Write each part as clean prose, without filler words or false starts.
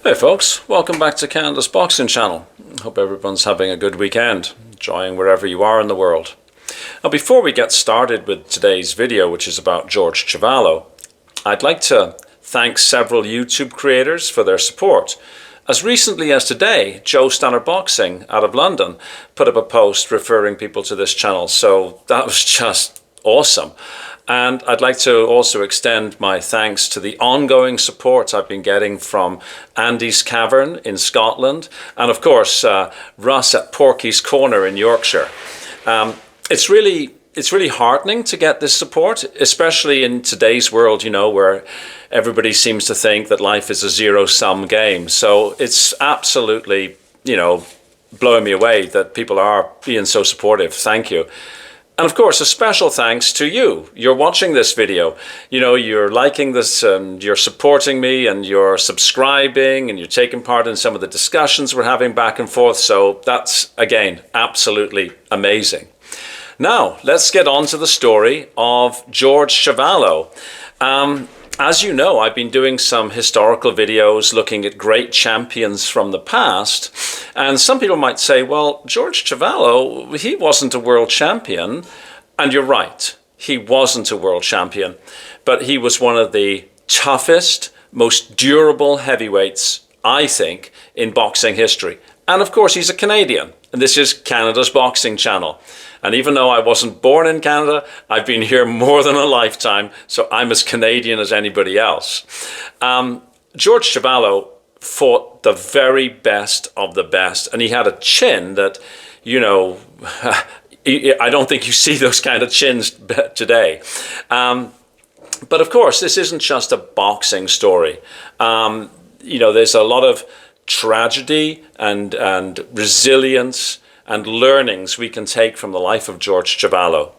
Hey folks, welcome back to Canada's Boxing Channel. Hope everyone's having a good weekend, enjoying wherever you are in the world. Now before we get started with today's video, which is about George Chuvalo, I'd like to thank several YouTube creators for their support. As recently as today, Joe Stanner Boxing out of London put up a post referring people to this channel, so that was just awesome. And I'd like to also extend my thanks to the ongoing support I've been getting from Andy's Cavern in Scotland, and of course Russ at Porky's Corner in Yorkshire. It's really heartening to get this support, especially in today's world, you know, where everybody seems to think that life is a zero-sum game. So it's absolutely, you know, blowing me away that people are being so supportive. Thank you. And of course, a special thanks to you. You're watching this video. You know, you're liking this and you're supporting me and you're subscribing and you're taking part in some of the discussions we're having back and forth. So that's, again, absolutely amazing. Now, let's get on to the story of George Chuvalo. As you know, I've been doing some historical videos looking at great champions from the past. And some people might say, well, George Chuvalo, he wasn't a world champion. And you're right, he wasn't a world champion. But he was one of the toughest, most durable heavyweights, I think, in boxing history. And of course, he's a Canadian. And this is Canada's Boxing Channel. And even though I wasn't born in Canada, I've been here more than a lifetime, so I'm as Canadian as anybody else. George Chuvalo fought the very best of the best, and he had a chin that, you know, I don't think you see those kind of chins today. But of course, this isn't just a boxing story. You know, there's a lot of tragedy and resilience and learnings we can take from the life of George Chuvalo.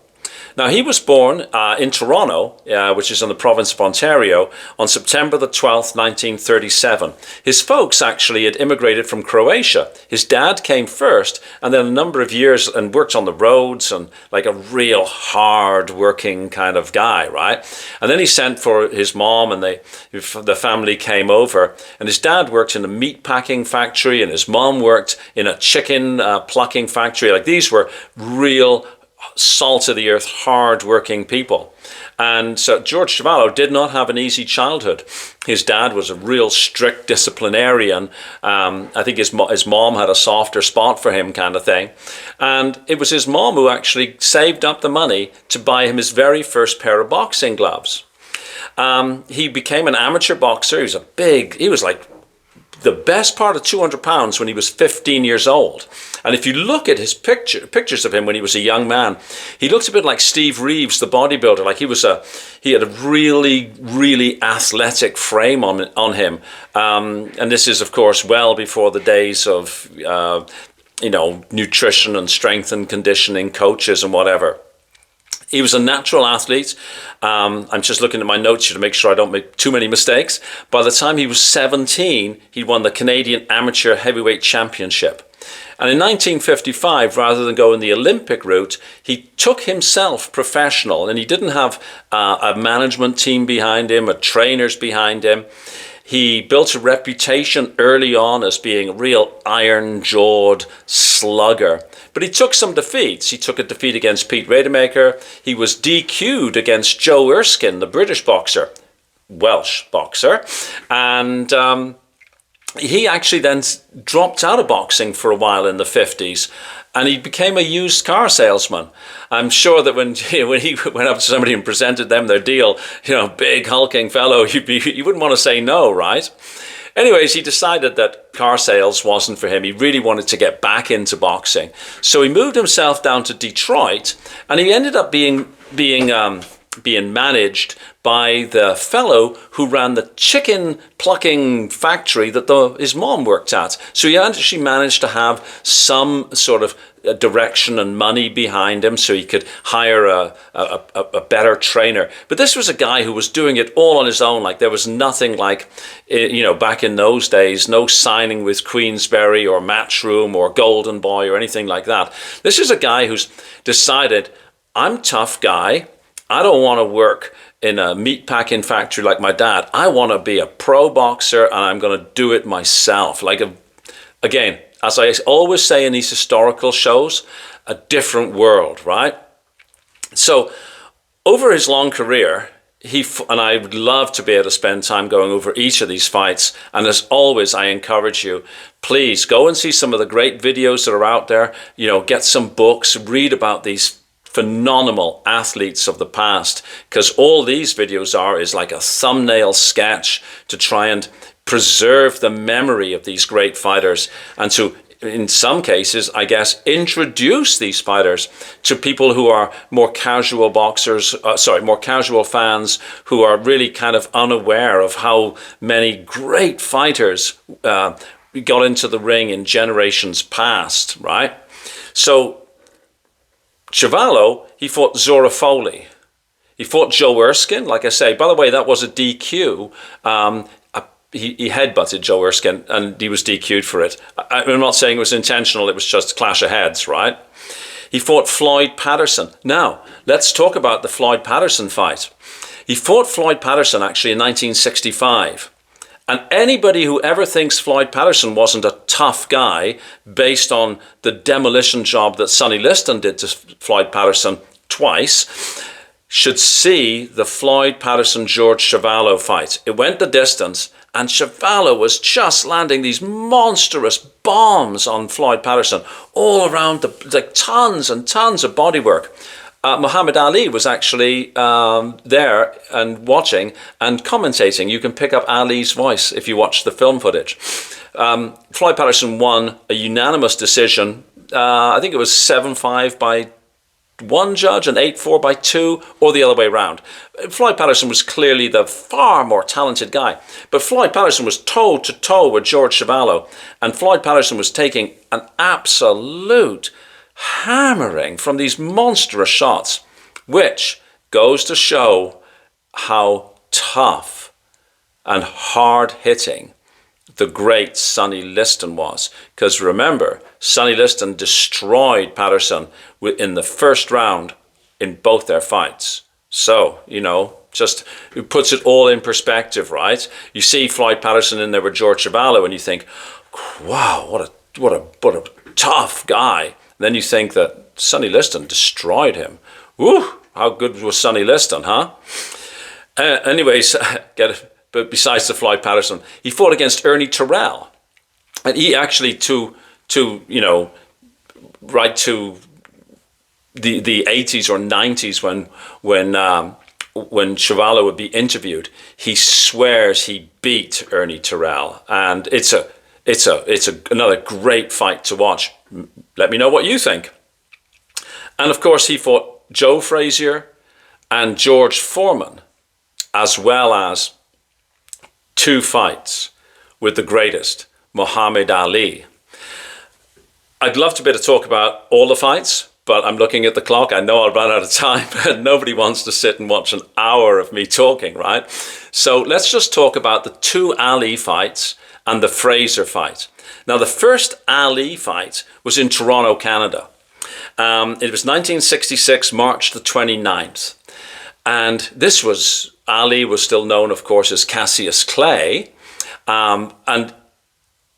Now, he was born in Toronto, which is in the province of Ontario, on September the 12th, 1937. His folks actually had immigrated from Croatia. His dad came first, and then a number of years and worked on the roads and like a real hard-working kind of guy, right? And then he sent for his mom, and the family came over. And his dad worked in a meat packing factory, and his mom worked in a chicken plucking factory. Like, these were real salt of the earth, hard-working people. And so George Chuvalo did not have an easy childhood. His dad was a real strict disciplinarian. I think his mom had a softer spot for him, kind of thing. And it was his mom who actually saved up the money to buy him his very first pair of boxing gloves. He became an amateur boxer. He was like the best part of 200 pounds when he was 15 years old. And if you look at his pictures of him when he was a young man, he looks a bit like Steve Reeves, the bodybuilder. Like he had a really, really athletic frame on him. And this is, of course, well before the days of, you know, nutrition and strength and conditioning coaches and whatever. He was a natural athlete. I'm just looking at my notes here to make sure I don't make too many mistakes. By the time he was 17, he won the Canadian Amateur Heavyweight Championship. And in 1955, rather than going the Olympic route, he took himself professional, and he didn't have a management team behind him, or trainers behind him. He built a reputation early on as being a real iron-jawed slugger. But he took some defeats. He took a defeat against Pete Rademacher. He was DQ'd against Joe Erskine, the British boxer, Welsh boxer. And he actually then dropped out of boxing for a while in the 50s. And he became a used car salesman. I'm sure that when he went up to somebody and presented them their deal, you know, big hulking fellow, you wouldn't want to say no, right? Anyways, he decided that car sales wasn't for him. He really wanted to get back into boxing. So he moved himself down to Detroit, and he ended up being managed by the fellow who ran the chicken plucking factory that his mom worked at. So he actually managed to have some sort of direction and money behind him so he could hire a better trainer. But this was a guy who was doing it all on his own. Like, there was nothing like, you know, back in those days, no signing with Queensberry or Matchroom or Golden Boy or anything like that. This is a guy who's decided, I'm a tough guy. I don't want to work in a meat packing factory like my dad. I want to be a pro boxer, and I'm going to do it myself. Again, as I always say in these historical shows, a different world, right? So over his long career, and I would love to be able to spend time going over each of these fights. And as always, I encourage you, please go and see some of the great videos that are out there. Get some books, read about these phenomenal athletes of the past, because all these videos is like a thumbnail sketch to try and preserve the memory of these great fighters, and to, in some cases, I guess, introduce these fighters to people who are more casual more casual fans, who are really kind of unaware of how many great fighters got into the ring in generations past, right? So Chuvalo, he fought Zora Foley. He fought Joe Erskine, like I say. By the way, that was a DQ. He headbutted Joe Erskine, and he was DQ'd for it. I'm not saying it was intentional, it was just a clash of heads, right? He fought Floyd Patterson. Now, let's talk about the Floyd Patterson fight. He fought Floyd Patterson actually in 1965. And anybody who ever thinks Floyd Patterson wasn't a tough guy based on the demolition job that Sonny Liston did to Floyd Patterson twice should see the Floyd Patterson-George Chuvalo fight. It went the distance, and Chuvalo was just landing these monstrous bombs on Floyd Patterson all around, like tons and tons of bodywork. Muhammad Ali was actually there and watching and commentating. You can pick up Ali's voice if you watch the film footage. Floyd Patterson won a unanimous decision. I think it was 7-5 by one judge and 8-4 by two, or the other way around. Floyd Patterson was clearly the far more talented guy, but Floyd Patterson was toe to toe with George Chuvalo, and Floyd Patterson was taking an absolute hammering from these monstrous shots, which goes to show how tough and hard-hitting the great Sonny Liston was. Because remember, Sonny Liston destroyed Patterson in the first round in both their fights. So, just it puts it all in perspective, right? You see Floyd Patterson in there with George Chuvalo, and you think, wow, what a tough guy. Then you think that Sonny Liston destroyed him. Woo, how good was Sonny Liston, huh? Anyways, but besides the Floyd Patterson, he fought against Ernie Terrell. And he actually, right to the 80s or 90s when Chuvalo would be interviewed, he swears he beat Ernie Terrell. And it's another great fight to watch. Let me know what you think. And of course, he fought Joe Frazier and George Foreman, as well as 2 fights with the greatest, Muhammad Ali. I'd love to be able to talk about all the fights, but I'm looking at the clock. I know I'll run out of time, and nobody wants to sit and watch an hour of me talking, right? So let's just talk about the 2 Ali fights and the Frazier fight. Now, the first Ali fight was in Toronto, Canada. It was 1966, March the 29th. And this was, Ali was still known, of course, as Cassius Clay, and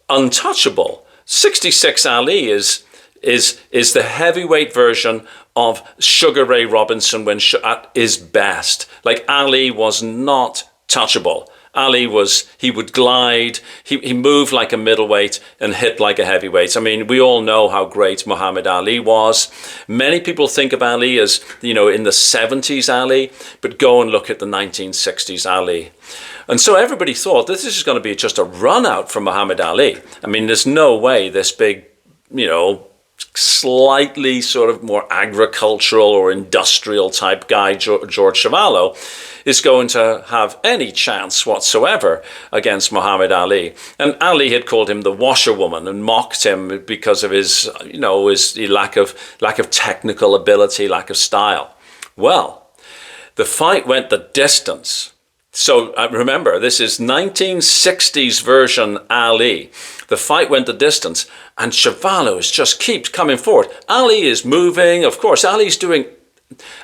untouchable. 66 Ali is the heavyweight version of Sugar Ray Robinson when at his best. Like, Ali was not touchable. Ali he would glide, he moved like a middleweight and hit like a heavyweight. I mean, we all know how great Muhammad Ali was. Many people think of Ali as, in the 70s Ali, but go and look at the 1960s Ali. And so everybody thought this is going to be just a run out for Muhammad Ali. I mean, there's no way this big, slightly sort of more agricultural or industrial type guy, George Chuvalo, is going to have any chance whatsoever against Muhammad Ali. And Ali had called him the washerwoman and mocked him because of his, his lack of technical ability, lack of style. Well, the fight went the distance. So remember, this is 1960s version Ali. The fight went the distance, and Chuvalo just keeps coming forward. Ali is moving. Of course, Ali's doing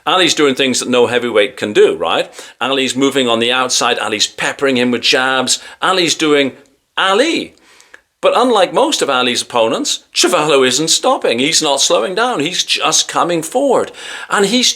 Ali's doing things that no heavyweight can do, right? Ali's moving on the outside. Ali's peppering him with jabs. Ali's doing Ali. But unlike most of Ali's opponents, Chuvalo isn't stopping. He's not slowing down. He's just coming forward. And he's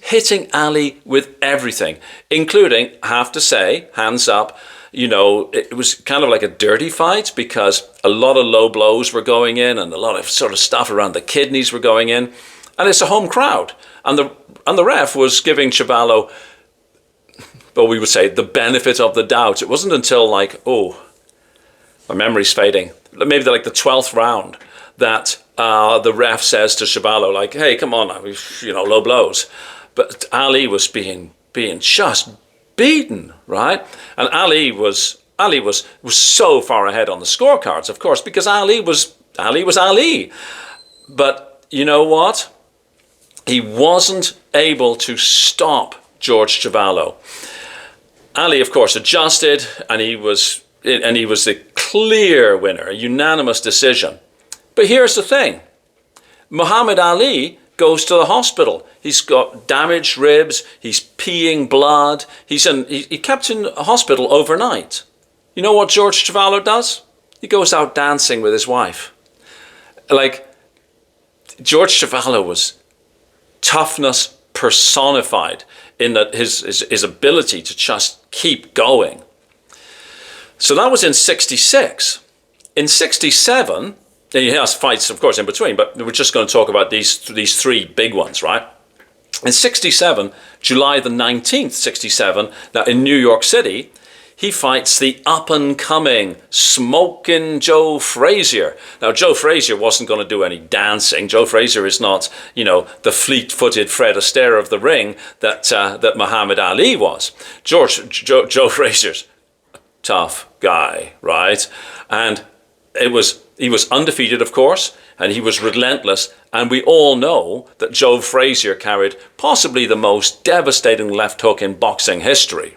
hitting Ali with everything, including, I have to say, hands up, it was kind of like a dirty fight because a lot of low blows were going in and a lot of sort of stuff around the kidneys were going in. And it's a home crowd. And the ref was giving Chuvalo, well, we would say, the benefit of the doubt. It wasn't until my memory's fading, maybe the 12th round, that the ref says to Chuvalo, hey, come on now, low blows. But Ali was being just beaten, right? And Ali was so far ahead on the scorecards, of course, because Ali was Ali. But you know what? He wasn't able to stop George Chuvalo. Ali, of course, adjusted, and he was the clear winner, a unanimous decision. But here's the thing. Muhammad Ali goes to the hospital. He's got damaged ribs. He's peeing blood. He kept in a hospital overnight. You know what George Chuvalo does? He goes out dancing with his wife. George Chuvalo was toughness personified in that his ability to just keep going. So that was in 66. In 67, and he has fights, of course, in between, but we're just going to talk about these three big ones, right? In 67, July the 19th, 67, now in New York City, he fights the up-and-coming, smoking Joe Frazier. Now, Joe Frazier wasn't going to do any dancing. Joe Frazier is not, the fleet-footed Fred Astaire of the ring that Muhammad Ali was. Joe Frazier's a tough guy, right? And he was undefeated, of course, and he was relentless. And we all know that Joe Frazier carried possibly the most devastating left hook in boxing history.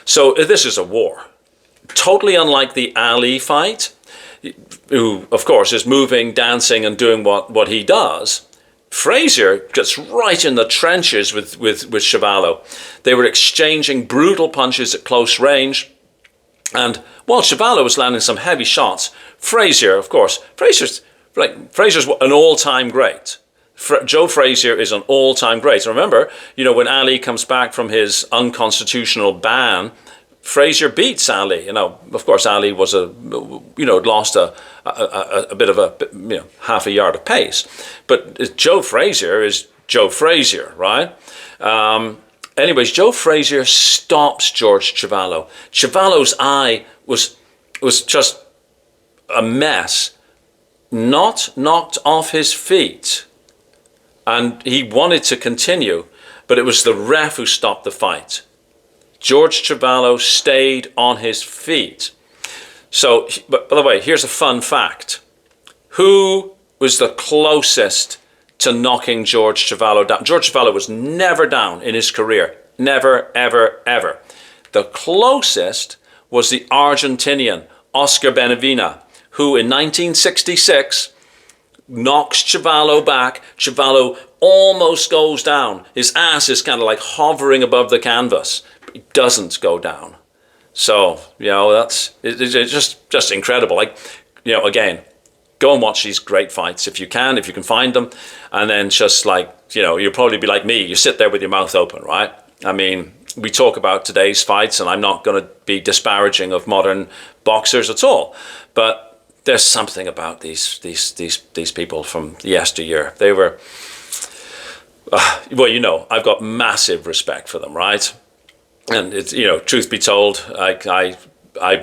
So this is a war. Totally unlike the Ali fight, who, of course, is moving, dancing, and doing what he does. Frazier gets right in the trenches with Chuvalo. They were exchanging brutal punches at close range. And while Chuvalo was landing some heavy shots, Frazier, of course, Frazier's an all-time great. Joe Frazier is an all-time great. Remember, when Ali comes back from his unconstitutional ban, Frazier beats Ali. Of course, Ali was lost a bit of half a yard of pace. But Joe Frazier is Joe Frazier, right? Anyways, Joe Frazier stops George Chuvalo. Chuvalo's eye was just a mess. Not knocked off his feet. And he wanted to continue, but it was the ref who stopped the fight. George Chuvalo stayed on his feet. So, but by the way, here's a fun fact. Who was the closest to knocking George Chuvalo down? George Chuvalo was never down in his career. Never, ever, ever. The closest was the Argentinian Oscar Benavina, who in 1966 knocks Chuvalo back. Chuvalo almost goes down. His ass is kind of like hovering above the canvas. But he doesn't go down. So, it's just incredible. Again, go and watch these great fights if you can find them. And then just you'll probably be like me. You sit there with your mouth open, right? I mean, we talk about today's fights, and I'm not going to be disparaging of modern boxers at all. But there's something about these people from yesteryear. They were, I've got massive respect for them, right? And it's, truth be told, I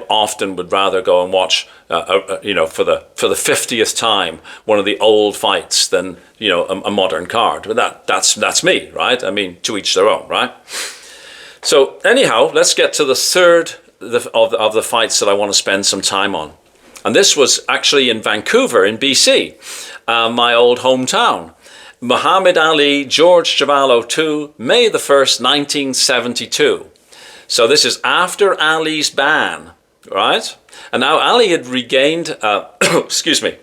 often would rather go and watch, for the 50th time, one of the old fights than, a modern card. But that's me, right? I mean, to each their own, right? So anyhow, let's get to the third of the fights that I want to spend some time on. And this was actually in Vancouver in BC, my old hometown. Muhammad Ali, George Chuvalo 2, May the 1st, 1972. So this is after Ali's ban, right? And now Ali had regained, excuse me,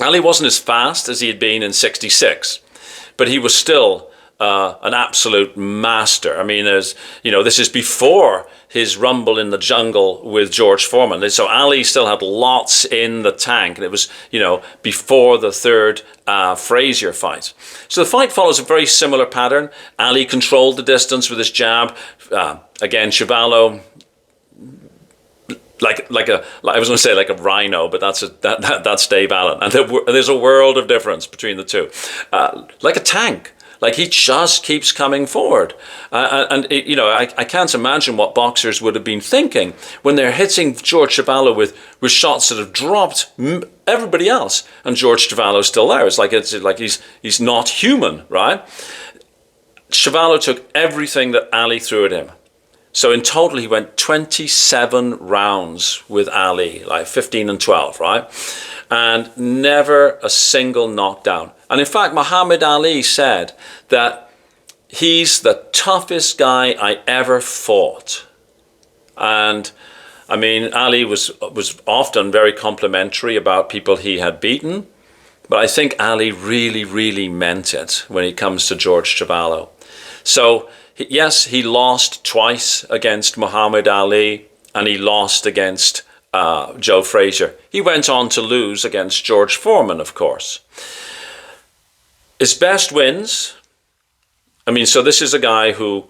Ali wasn't as fast as he had been in 66. but he was still an absolute master. I mean, this is before his rumble in the jungle with George Foreman. So Ali still had lots in the tank, and it was, before the third Frazier fight. So the fight follows a very similar pattern. Ali controlled the distance with his jab. Again, Chuvalo, I was going to say like a rhino, but that's Dave Allen, and there's a world of difference between the two. Like a tank. Like he just keeps coming forward. I can't imagine what boxers would have been thinking when they're hitting George Chuvalo with shots that have dropped everybody else, and George Chuvalo's still there. It's like he's not human, right? Chuvalo took everything that Ali threw at him. So in total, he went 27 rounds with Ali, like 15 and 12, right? And never a single knockdown. And in fact, Muhammad Ali said that he's the toughest guy I ever fought. And I mean, Ali was often very complimentary about people he had beaten. But I think Ali really, really meant it when it comes to George Chuvalo. So yes, he lost twice against Muhammad Ali, and he lost against Joe Frazier. He went on to lose against George Foreman, of course. His best wins, I mean, so this is a guy who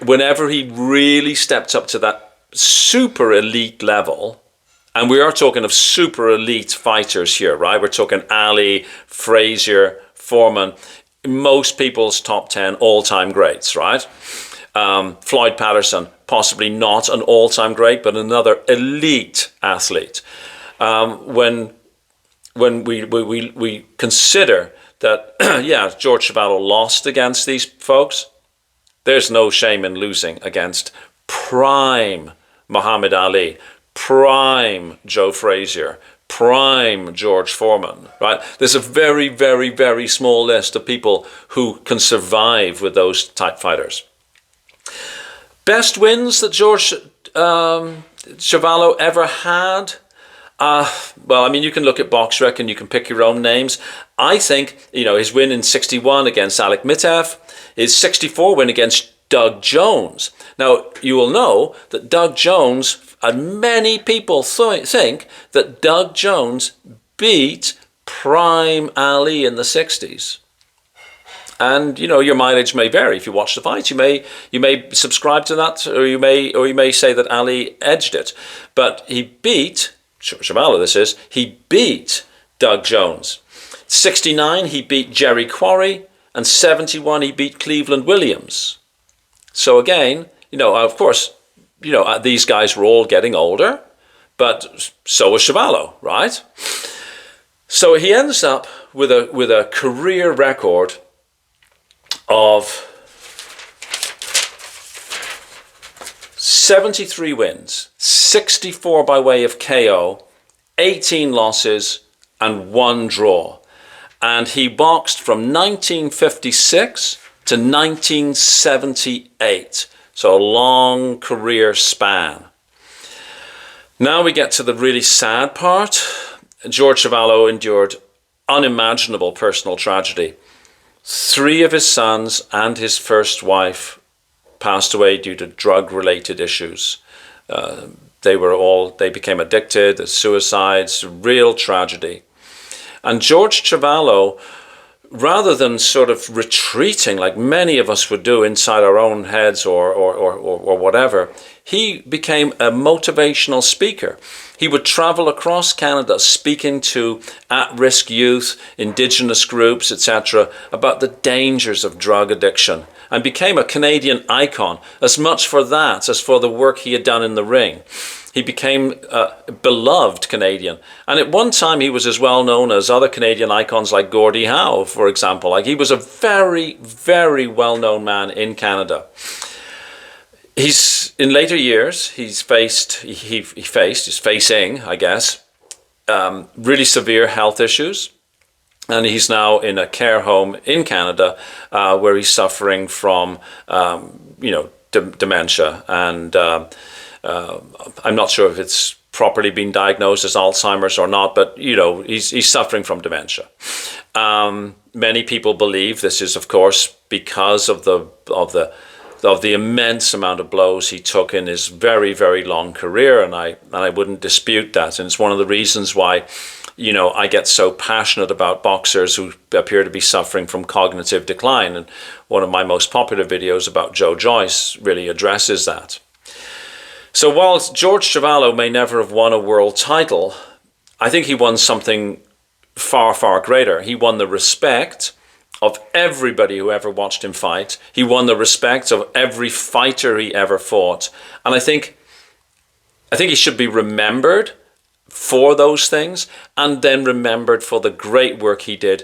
whenever he really stepped up to that super elite level, and we are talking of super elite fighters here, right? We're talking Ali, Frazier, Foreman, most people's top 10 all-time greats, right? Floyd Patterson, possibly not an all-time great, but another elite athlete. When we consider that, George Chuvalo lost against these folks, there's no shame in losing against prime Muhammad Ali, prime Joe Frazier, prime George Foreman, right? There's a very, very, very small list of people who can survive with those type fighters. Best wins that George Chuvalo ever had? Well, I mean, you can look at BoxRec and you can pick your own names. I think, his win in 61 against Alec Mitev, his 64 win against Doug Jones. Now, you will know that Doug Jones, and many people think that Doug Jones beat prime Ali in the 60s. And your mileage may vary. If you watch the fight, you may subscribe to that, or you may say that Ali edged it. But he beat Chuvalo. He beat Doug Jones. 69, he beat Jerry Quarry, and 71, he beat Cleveland Williams. So again, of course, these guys were all getting older, but so was Chuvalo, right? So he ends up with a career record of 73 wins, 64 by way of KO, 18 losses, and 1 draw. And he boxed from 1956 to 1978. So a long career span. Now we get to the really sad part. George Chuvalo endured unimaginable personal tragedy. 3 of his sons and his first wife passed away due to drug-related issues. They became addicted, suicides, real tragedy. And George Chuvalo, rather than sort of retreating like many of us would do inside our own heads or whatever, he became a motivational speaker. He would travel across Canada speaking to at-risk youth, indigenous groups, etc., about the dangers of drug addiction, and became a Canadian icon, as much for that as for the work he had done in the ring. He became a beloved Canadian. And at one time, he was as well known as other Canadian icons like Gordie Howe, for example. Like, he was a very, very well-known man in Canada. In later years, he's facing, I guess, really severe health issues. And he's now in a care home in Canada where he's suffering from, dementia. And I'm not sure if it's properly been diagnosed as Alzheimer's or not, but, he's suffering from dementia. Many people believe this is, of course, because of the immense amount of blows he took in his very, very long career, and I wouldn't dispute that. And it's one of the reasons why, you know, I get so passionate about boxers who appear to be suffering from cognitive decline. And one of my most popular videos about Joe Joyce really addresses that. So whilst George Chuvalo may never have won a world title, I think he won something far, far greater. He won the respect of everybody who ever watched him fight. He won the respect of every fighter he ever fought. And I think he should be remembered for those things, and then remembered for the great work he did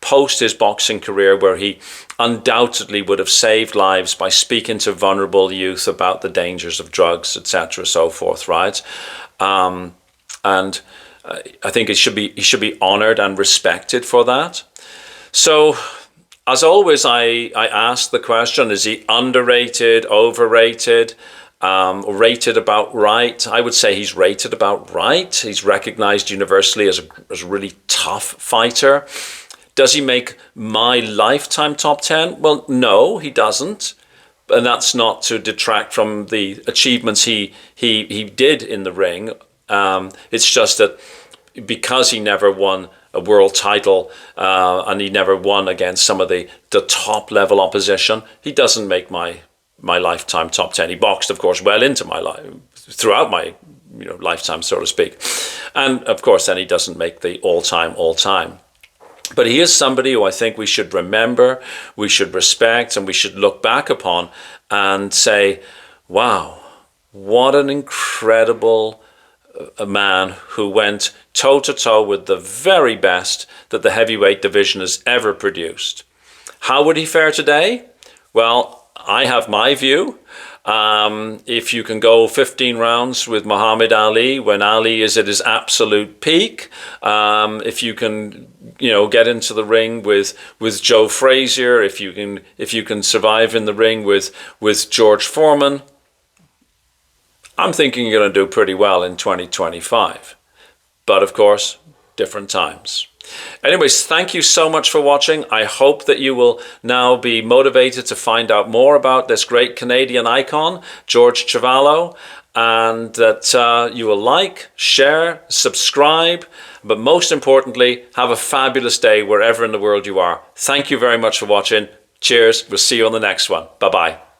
post his boxing career, where he undoubtedly would have saved lives by speaking to vulnerable youth about the dangers of drugs, etc., so forth, right? And I think he should be honored and respected for that. So, as always, I ask the question: is he underrated, overrated? Rated about right? I would say he's rated about right. He's recognized universally as a really tough fighter. Does he make my lifetime top 10? Well, no, he doesn't. And that's not to detract from the achievements he did in the ring. It's just that because he never won a world title and he never won against some of the top level opposition, he doesn't make my lifetime top 10. He boxed, of course, well into my life, throughout my lifetime, so to speak. And of course, then he doesn't make the all-time. But he is somebody who I think we should remember, we should respect, and we should look back upon and say, wow, what an incredible man who went toe-to-toe with the very best that the heavyweight division has ever produced. How would he fare today? Well, I have my view. If you can go 15 rounds with Muhammad Ali when Ali is at his absolute peak, if you can, get into the ring with Joe Frazier, if you can survive in the ring with George Foreman, I'm thinking you're going to do pretty well in 2025. But of course, different times. Anyways, thank you so much for watching. I hope that you will now be motivated to find out more about this great Canadian icon, George Chuvalo, and that you will like, share, subscribe, but most importantly, have a fabulous day wherever in the world you are. Thank you very much for watching. Cheers. We'll see you on the next one. Bye-bye.